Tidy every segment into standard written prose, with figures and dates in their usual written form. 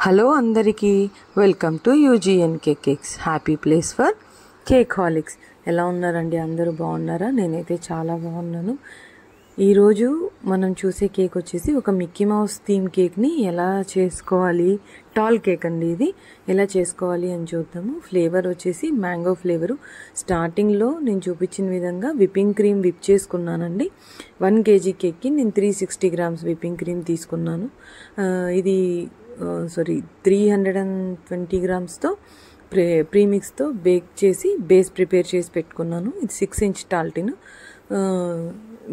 Hello అందరికీ welcome to UGNK cakes, happy place for cakeaholics. ఎలా ఉన్నారండి? అందరూ బాగున్నారా? నేనైతే చాలా బాగున్నాను. ఈరోజు మనం చూసే కేక్ వచ్చేసి ఒక మిక్కీ మౌస్ థీమ్ కేక్ని ఎలా చేసుకోవాలి, టాల్ కేక్ అండి ఇది, ఎలా చేసుకోవాలి అని చూద్దాము. ఫ్లేవర్ వచ్చేసి మ్యాంగో ఫ్లేవరు. స్టార్టింగ్లో నేను చూపించిన విధంగా విప్పింగ్ క్రీమ్ విప్ చేసుకున్నానండి. 1 kg కేక్కి నేను 360 grams విప్పింగ్ క్రీమ్ తీసుకున్నాను. ఇది 320 grams ప్రీమిక్స్తో బేక్ చేసి బేస్ ప్రిపేర్ చేసి పెట్టుకున్నాను. ఇది 6 inch టాల్టిన్.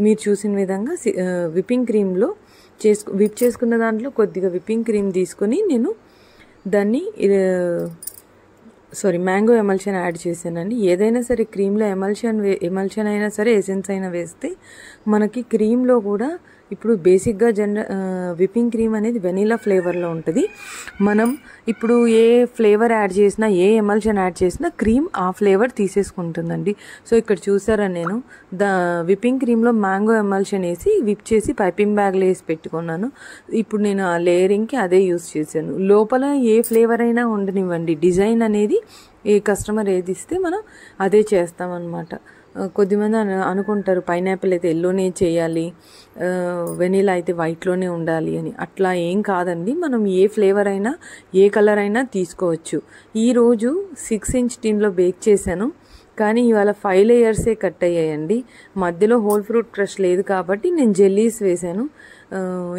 మీరు చూసిన విధంగా విప్పింగ్ క్రీమ్లో విప్ చేసుకున్న దాంట్లో కొద్దిగా విప్పింగ్ క్రీమ్ తీసుకొని నేను దాన్ని మ్యాంగో ఎమల్షన్ యాడ్ చేశానండి. ఏదైనా సరే క్రీమ్లో ఎమల్షన్ అయినా సరే, ఎసెన్స్ అయినా వేస్తే మనకి క్రీమ్లో కూడా ఇప్పుడు బేసిక్గా విప్పింగ్ క్రీమ్ అనేది వెనీలా ఫ్లేవర్లో ఉంటుంది. మనం ఇప్పుడు ఏ ఫ్లేవర్ యాడ్ చేసినా, ఏ ఎమల్షన్ యాడ్ చేసినా క్రీమ్ ఆ ఫ్లేవర్ తీసేసుకుంటుందండి. సో ఇక్కడ చూసారా, నేను విప్పింగ్ క్రీమ్లో మ్యాంగో ఎమల్షన్ వేసి విప్ చేసి పైపింగ్ బ్యాగ్లో వేసి పెట్టుకున్నాను. ఇప్పుడు నేను ఆ లేయరింగ్కి అదే యూస్ చేశాను. లోపల ఏ ఫ్లేవర్ అయినా ఉండనివ్వండి, డిజైన్ అనేది ఏ కస్టమర్ ఏది ఇస్తే మనం అదే చేస్తామన్నమాట. కొద్దిమంది అనుకుంటారు పైనాపిల్ అయితే ఎల్లోనే చేయాలి, వెనీలా అయితే వైట్లోనే ఉండాలి అని. అట్లా ఏం కాదండి. మనం ఏ ఫ్లేవర్ అయినా, ఏ కలర్ అయినా తీసుకోవచ్చు. ఈరోజు 6 inch టిన్లో బేక్ చేశాను, కానీ ఇవాళ 5 layers కట్ అయ్యాయండి. మధ్యలో హోల్ ఫ్రూట్ క్రష్ లేదు కాబట్టి నేను జెల్లీస్ వేశాను.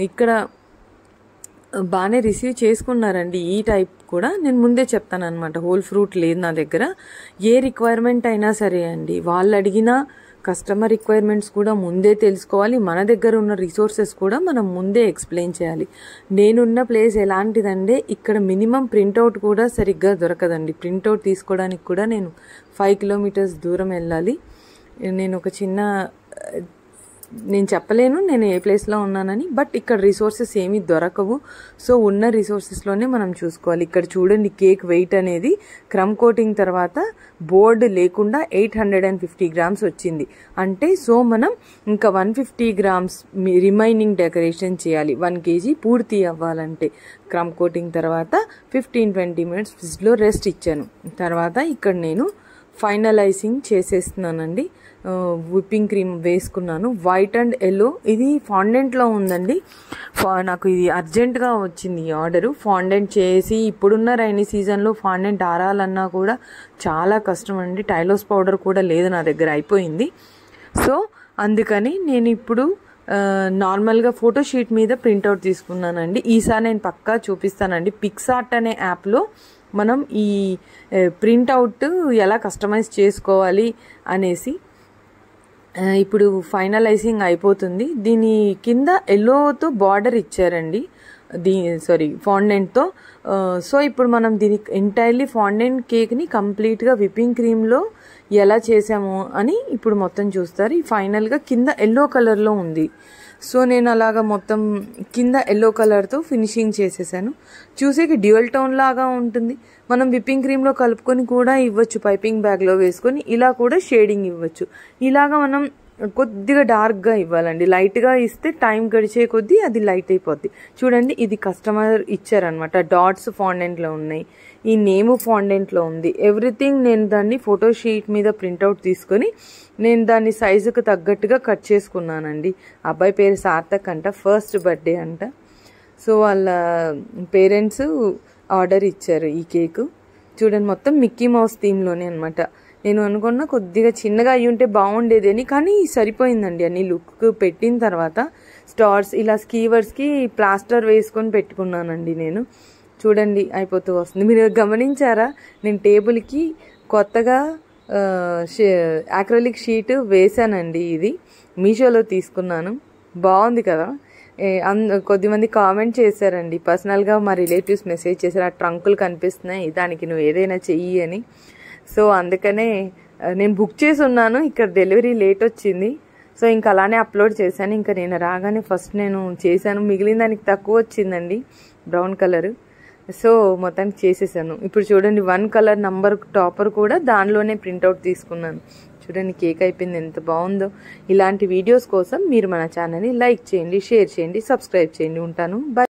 ఇక్కడ బాగానే రిసీవ్ చేసుకున్నారండి. ఈ టైప్ కూడా నేను ముందే చెప్తాను అనమాట. హోల్ ఫ్రూట్ లేదు నా దగ్గర. ఏ రిక్వైర్మెంట్ అయినా సరే అండి, వాళ్ళు అడిగిన కస్టమర్ రిక్వైర్మెంట్స్ కూడా ముందే తెలుసుకోవాలి. మన దగ్గర ఉన్న రిసోర్సెస్ కూడా మనం ముందే ఎక్స్ప్లెయిన్ చేయాలి. నేనున్న ప్లేస్ ఎలాంటిదంటే ఇక్కడ మినిమం ప్రింట్అవుట్ కూడా సరిగ్గా దొరకదండి. ప్రింట్అవుట్ తీసుకోవడానికి కూడా నేను 5 kilometers దూరం వెళ్ళాలి. నేను చెప్పలేను నేను ఏ ప్లేస్లో ఉన్నానని, బట్ ఇక్కడ రిసోర్సెస్ ఏమీ దొరకవు. సో ఉన్న రిసోర్సెస్లోనే మనం చూసుకోవాలి. ఇక్కడ చూడండి, కేక్ వెయిట్ అనేది క్రమ్ కోటింగ్ తర్వాత బోర్డ్ లేకుండా 850 grams వచ్చింది. అంటే సో మనం ఇంకా 150 grams రిమైనింగ్ డెకరేషన్ చేయాలి 1 kg పూర్తి అవ్వాలంటే. క్రమ్ కోటింగ్ తర్వాత 15-20 minutes ఫ్రిడ్జ్లో రెస్ట్ ఇచ్చాను. తర్వాత ఇక్కడ నేను ఫైనలైజింగ్ చేసేస్తున్నానండి. విప్పింగ్ క్రీమ్ వేసుకున్నాను. వైట్ అండ్ ఎల్లో, ఇది ఫాండెంట్లో ఉందండి. నాకు ఇది అర్జెంటుగా వచ్చింది ఈ ఆర్డరు. ఫాండెంట్ చేసి ఇప్పుడున్న రైనీ సీజన్లో ఫాండెంట్ ఆరాలన్నా కూడా చాలా కష్టం అండి. టైలోస్ పౌడర్ కూడా లేదు నా దగ్గర, అయిపోయింది. సో అందుకని నేను ఇప్పుడు నార్మల్గా ఫోటోషీట్ మీద ప్రింట్అవుట్ తీసుకున్నానండి. ఈసారి నేను పక్కా చూపిస్తానండి. పిక్సార్ట్ అనే యాప్లో మనం ఈ ప్రింట్అవుట్ ఎలా కస్టమైజ్ చేసుకోవాలి అనేసి. ఇప్పుడు ఫైనలైజింగ్ అయిపోతుంది. దీని కింద ఎల్లోతో బార్డర్ ఇచ్చారండి, ఫాండెంట్తో. సో ఇప్పుడు మనం దీనికి ఎంటైర్లీ ఫాండెంట్ కేక్ని కంప్లీట్గా విప్పింగ్ క్రీమ్లో ఎలా చేసాము అని ఇప్పుడు మొత్తం చూస్తారు. ఫైనల్గా కింద ఎల్లో కలర్లో ఉంది. సో నేను అలాగా మొత్తం కింద ఎల్లో కలర్తో ఫినిషింగ్ చేసేసాను. చూసేకి డ్యూయల్ టోన్ లాగా ఉంటుంది. మనం విప్పింగ్ క్రీమ్లో కలుపుకొని కూడా ఇవ్వచ్చు, పైపింగ్ బ్యాగ్లో వేసుకొని ఇలా కూడా షేడింగ్ ఇవ్వచ్చు. ఇలాగా మనం కొద్దిగా డార్క్గా ఇవ్వాలండి. లైట్గా ఇస్తే టైం గడిచే కొద్దీ అది లైట్ అయిపోద్ది. చూడండి, ఇది కస్టమర్ ఇచ్చారనమాట. డాట్స్ ఫాండెంట్లో ఉన్నాయి, ఈ నేము ఫాండెంట్లో ఉంది, ఎవ్రీథింగ్. నేను దాన్ని ఫోటోషీట్ మీద ప్రింట్అవుట్ తీసుకొని నేను దాన్ని సైజుకు తగ్గట్టుగా కట్ చేసుకున్నానండి. అబ్బాయి పేరు సార్థక్ అంట, ఫస్ట్ బర్త్డే అంట. సో వాళ్ళ పేరెంట్స్ ఆర్డర్ ఇచ్చారు ఈ కేకు. చూడండి, మొత్తం మిక్కీ మౌస్ థీమ్లోనే అనమాట. నేను అనుకున్నా కొద్దిగా చిన్నగా అయ్యి ఉంటే బాగుండేది అని, కానీ సరిపోయిందండి. అన్ని లుక్ పెట్టిన తర్వాత స్టార్స్ ఇలా స్కీవర్స్కి ప్లాస్టర్ వేసుకొని పెట్టుకున్నానండి నేను. చూడండి, అయిపోతూ వస్తుంది. మీరు గమనించారా, నేను టేబుల్కి కొత్తగా యాక్రిలిక్ షీట్ వేసానండి. ఇది మీషోలో తీసుకున్నాను, బాగుంది కదా. కొద్దిమంది కామెంట్ చేశారండి, పర్సనల్గా మా రిలేటివ్స్ మెసేజ్ చేశారు, ఆ ట్రంకులు కనిపిస్తున్నాయి, దానికి నువ్వు ఏదైనా చెయ్యి అని. సో అందుకనే నేను బుక్ చేసి ఉన్నాను. ఇక్కడ డెలివరీ లేట్ వచ్చింది. సో ఇంకా అలానే అప్లోడ్ చేశాను. ఇంకా నేను రాగానే ఫస్ట్ నేను చేశాను. మిగిలిన దానికి తక్కువ వచ్చిందండి, బ్రౌన్ కలర్. సో మొత్తానికి చేసేసాను. ఇప్పుడు చూడండి, 1 color నంబర్ టాపర్ కూడా దానిలోనే ప్రింట్అవుట్ తీసుకున్నాను. చూడండి, కేక్ అయిపోయింది, ఎంత బాగుందో. ఇలాంటి వీడియోస్ కోసం మీరు మన ఛానల్ని లైక్ చేయండి, షేర్ చేయండి, సబ్స్క్రైబ్ చేయండి. ఉంటాను, బాయ్.